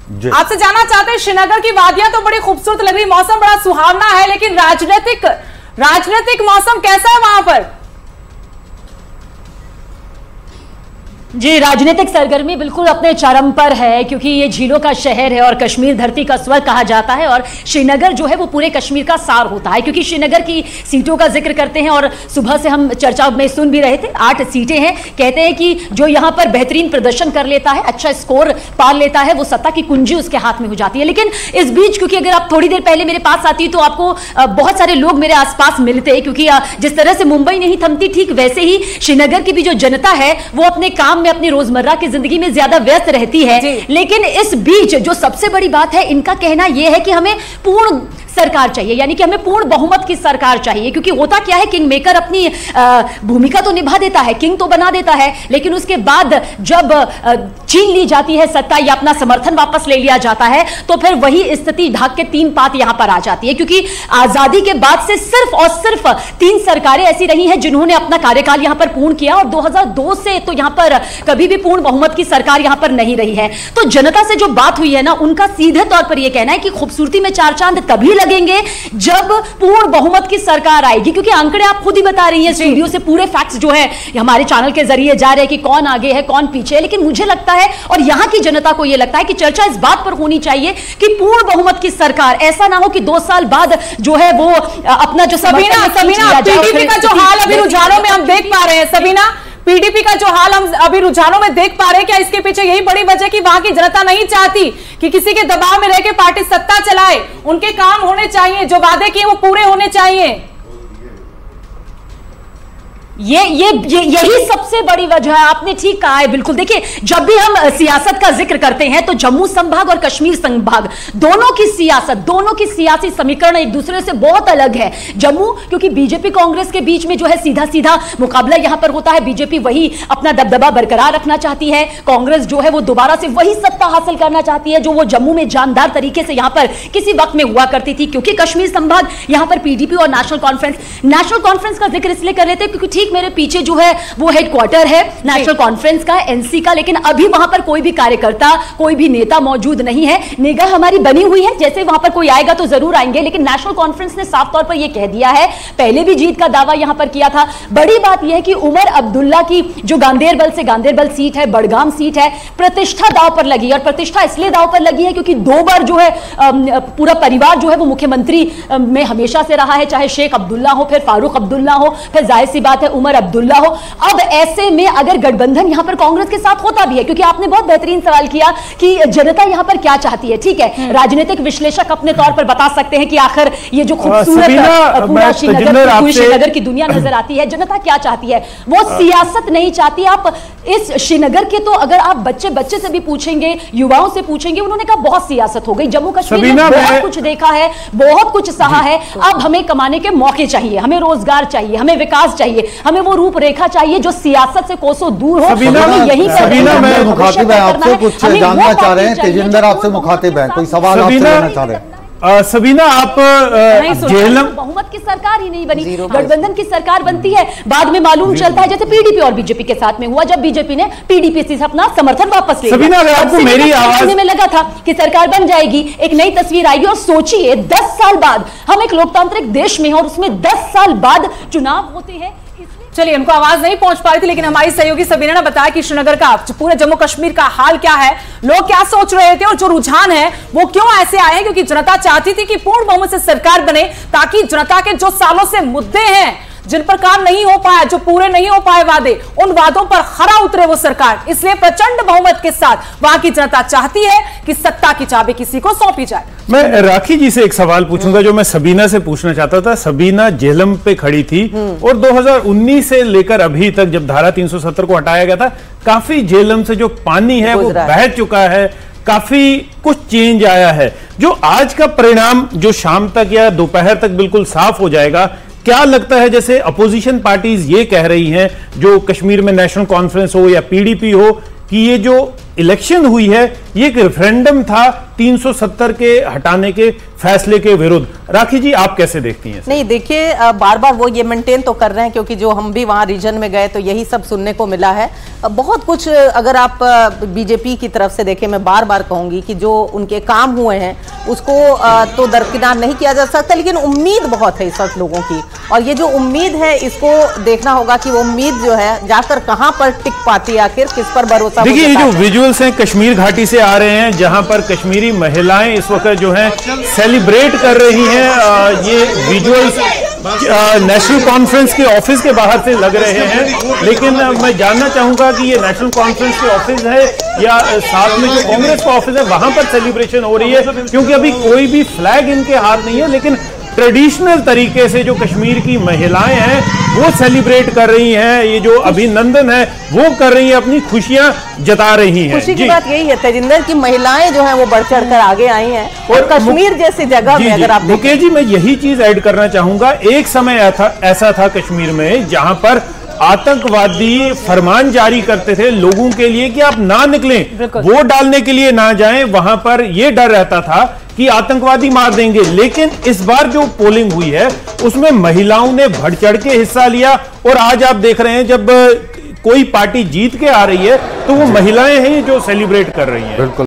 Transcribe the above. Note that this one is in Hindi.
आपसे जानना चाहते हैं, श्रीनगर की वादियां तो बड़ी खूबसूरत लग रही, मौसम बड़ा सुहावना है, लेकिन राजनीतिक मौसम कैसा है वहां पर? जी, राजनीतिक सरगर्मी बिल्कुल अपने चरम पर है, क्योंकि ये झीलों का शहर है और कश्मीर धरती का स्वर्ग कहा जाता है, और श्रीनगर जो है वो पूरे कश्मीर का सार होता है। क्योंकि श्रीनगर की सीटों का जिक्र करते हैं और सुबह से हम चर्चा में सुन भी रहे थे, 8 सीटें हैं। कहते हैं कि जो यहाँ पर बेहतरीन प्रदर्शन कर लेता है, अच्छा स्कोर पार लेता है, वो सत्ता की कुंजी उसके हाथ में हो जाती है। लेकिन इस बीच, क्योंकि अगर आप थोड़ी देर पहले मेरे पास आती तो आपको बहुत सारे लोग मेरे आसपास मिलते, क्योंकि जिस तरह से मुंबई नहीं थमती, ठीक वैसे ही श्रीनगर की भी जो जनता है वो अपने काम में, अपनी रोजमर्रा की जिंदगी में ज्यादा व्यस्त रहती है। लेकिन इस बीच जो सबसे बड़ी बात है, इनका कहना यह है कि हमें पूर्ण सरकार चाहिए, यानी कि हमें पूर्ण बहुमत की सरकार चाहिए। क्योंकि होता क्या है, किंग मेकर अपनी भूमिका तो निभा देता है, किंग तो बना देता है, लेकिन उसके बाद जब छीन ली जाती है सत्ता या अपना समर्थन वापस ले लिया जाता है, तो फिर वही स्थिति ढाक के 3 पात यहां पर आ जाती है। क्योंकि आजादी के बाद से सिर्फ और सिर्फ 3 सरकारें ऐसी रही हैं जिन्होंने अपना कार्यकाल यहां पर पूर्ण किया, और 2002 से तो यहां पर कभी भी पूर्ण बहुमत की सरकार यहां पर नहीं रही है। तो जनता से जो बात हुई है ना, उनका सीधे तौर पर यह कहना है कि खूबसूरती में 4 चांद तभी लगेंगे जब पूर्ण बहुमत की सरकार आएगी। क्योंकि आंकड़े आप खुद ही बता रही हैं, स्टूडियो से पूरे फैक्ट्स जो है हमारे चैनल के जरिए जा रहे हैं कि कौन आगे है कौन पीछे है। लेकिन मुझे लगता है और यहां की जनता को यह लगता है कि चर्चा इस बात पर होनी चाहिए कि पूर्ण बहुमत की सरकार, ऐसा ना हो कि 2 साल बाद जो है वो अपना जो सबीना पीडीपी का जो हाल अभी रुझानों में हम देख पा रहे हैं, सबीना पीडीपी का जो हाल हम अभी रुझानों में देख पा रहे हैं, क्या इसके पीछे यही बड़ी वजह कि वहां की जनता नहीं चाहती कि किसी के दबाव में रह के पार्टी सत्ता चलाए? उनके काम होने चाहिए, जो वादे किए वो पूरे होने चाहिए। यही सबसे बड़ी वजह है। आपने ठीक कहा है, बिल्कुल। देखिए, जब भी हम सियासत का जिक्र करते हैं तो जम्मू संभाग और कश्मीर संभाग दोनों की सियासत, दोनों की सियासी समीकरण एक दूसरे से बहुत अलग है। जम्मू क्योंकि बीजेपी कांग्रेस के बीच में जो है सीधा सीधा मुकाबला यहां पर होता है, बीजेपी वही अपना दबदबा बरकरार रखना चाहती है, कांग्रेस जो है वो दोबारा से वही सत्ता हासिल करना चाहती है जो वो जम्मू में जानदार तरीके से यहां पर किसी वक्त में हुआ करती थी। क्योंकि कश्मीर संभाग यहां पर पीडीपी और नेशनल कॉन्फ्रेंस का जिक्र इसलिए कर लेते हैं क्योंकि ठीक मेरे पीछे जो है वो हेडक्वार्टर है नेशनल कॉन्फ्रेंस का, एनसी का, लेकिन अभी वहां पर कोई भी कार्यकर्ता, कोई भी नेता मौजूद नहीं है। निगाह हमारी बनी हुई है, जैसे वहां पर कोई आएगा तो जरूर आएंगे, लेकिन नेशनल कॉन्फ्रेंस ने साफ तौर पर यह कह दिया है, पहले भी जीत का दावा यहां पर किया था। बड़ी बात यह है कि उमर अब्दुल्ला की जो गांदेरबल सीट है, बड़गाम सीट है, प्रतिष्ठा दांव पर लगी, और प्रतिष्ठा इसलिए दांव पर लगी है क्योंकि 2 बार जो है पूरा परिवार जो है वो मुख्यमंत्री में हमेशा से रहा है, चाहे शेख अब्दुल्ला हो, फिर फारूक अब्दुल्ला हो, फिर जाहिर सी बात है उमर अब्दुल्ला हो। अब ऐसे में अगर गठबंधन यहां पर कांग्रेस के साथ होता भी है, क्योंकि आपने बहुत बेहतरीन सवाल किया कि जनता यहां पर क्या चाहती है, ठीक है, राजनीतिक विश्लेषक अपने तौर पर बता सकते हैं कि आखिर ये जो खूबसूरत पूरा श्रीनगर की दुनिया नजर आती है, जनता क्या चाहती है? वो सियासत नहीं चाहती। आप इस श्रीनगर के तो अगर आप बच्चे से भी पूछेंगे, युवाओं से पूछेंगे, उन्होंने कहा बहुत सियासत हो गई, जम्मू कश्मीर में बहुत कुछ देखा है, बहुत कुछ सहा है, अब हमें कमाने के मौके चाहिए, हमें रोजगार चाहिए, हमें विकास चाहिए, हमें वो रूपरेखा चाहिए जो सियासत से कोसों दूर हो। यही मैं मुखातिब है आपसे, कुछ जानना चाह रहे हैं, तेजिंदर आपसे मुखातिब है, कोई सवाल आपसे लेना चाह रहे हैं? सबीना, आप बहुमत की सरकार ही नहीं बनी, गठबंधन की सरकार बनती है, बाद में मालूम चलता है जैसे पीडीपी और बीजेपी के साथ में हुआ, जब बीजेपी ने पीडीपी से अपना समर्थन वापस ले लिया। अगर आपको मेरी आवाज में लगा था कि सरकार बन जाएगी, एक नई तस्वीर आएगी, और सोचिए 10 साल बाद हम एक लोकतांत्रिक देश में हैं और उसमें 10 साल बाद चुनाव होते हैं। चलिए, हमको आवाज नहीं पहुंच पा रही थी, लेकिन हमारी सहयोगी सबीना ने बताया कि श्रीनगर का, पूरे जम्मू कश्मीर का हाल क्या है, लोग क्या सोच रहे थे और जो रुझान है वो क्यों ऐसे आए हैं। क्योंकि जनता चाहती थी कि पूर्ण बहुमत से सरकार बने, ताकि जनता के जो सालों से मुद्दे हैं, जिन पर काम नहीं हो पाया, जो पूरे नहीं हो पाए वादे, उन वादों पर खरा उतरे वो सरकार। इसलिए प्रचंड बहुमत के साथ वहां की जनता चाहती है कि सत्ता की चाबी किसी को सौंपी जाए। मैं राखी जी से एक सवाल पूछूंगा जो मैं सबीना से पूछना चाहता था। सबीना जेहलम पे खड़ी थी और 2019 से लेकर अभी तक, जब धारा 370 को हटाया गया था, काफी जेहलम से जो पानी है वो बह चुका है, काफी कुछ चेंज आया है। जो आज का परिणाम जो शाम तक या दोपहर तक बिल्कुल साफ हो जाएगा, क्या लगता है, जैसे अपोजिशन पार्टीज ये कह रही हैं, जो कश्मीर में नेशनल कॉन्फ्रेंस हो या पीडीपी हो, कि ये जो इलेक्शन हुई है ये एक रेफरेंडम था 370 के हटाने के फैसले के विरुद्ध। राखी जी, आप कैसे देखती हैं? नहीं, देखिए, बार बार वो ये मेंटेन तो कर रहे हैं, क्योंकि जो हम भी वहाँ रीजन में गए तो यही सब सुनने को मिला है। बहुत कुछ अगर आप बीजेपी की तरफ से देखें, मैं बार बार कहूंगी कि जो उनके काम हुए हैं उसको तो दरकिनार नहीं किया जा सकता, लेकिन उम्मीद बहुत है इस वक्त लोगों की, और ये जो उम्मीद है इसको देखना होगा कि वो उम्मीद जो है जाकर कहां पर टिक पाती है, आखिर किस पर भरोसा। देखिए, ये जो विजुअल्स हैं कश्मीर घाटी से आ रहे हैं, जहां पर कश्मीरी महिलाएं इस वक्त जो है सेलिब्रेट कर रही हैं। ये विजुअल्स नेशनल कॉन्फ्रेंस के ऑफिस के बाहर से लग रहे हैं, लेकिन मैं जानना चाहूंगा कि ये नेशनल कॉन्फ्रेंस के ऑफिस है या साथ में जो कांग्रेस का ऑफिस है वहां पर सेलिब्रेशन हो रही है, क्योंकि अभी कोई भी फ्लैग इनके हाथ नहीं है, लेकिन ट्रेडिशनल तरीके से जो कश्मीर की महिलाएं हैं वो सेलिब्रेट कर रही हैं, ये जो अभिनंदन है वो कर रही हैं, अपनी खुशियां जता रही हैं। खुशी की बात यही है तेजिंदर की महिलाएं जो हैं वो बढ़ चढ़ कर आगे आई हैं, और कश्मीर जैसी जगह में अगर आप मुकेश जी, मैं यही चीज ऐड करना चाहूंगा। एक समय ऐसा था कश्मीर में जहां पर आतंकवादी फरमान जारी करते थे लोगों के लिए कि आप ना निकलें, वोट डालने के लिए ना जाएं, वहां पर यह डर रहता था कि आतंकवादी मार देंगे। लेकिन इस बार जो पोलिंग हुई है उसमें महिलाओं ने बढ़ चढ़ के हिस्सा लिया, और आज आप देख रहे हैं जब कोई पार्टी जीत के आ रही है तो वो महिलाएं हैं जो सेलिब्रेट कर रही हैं।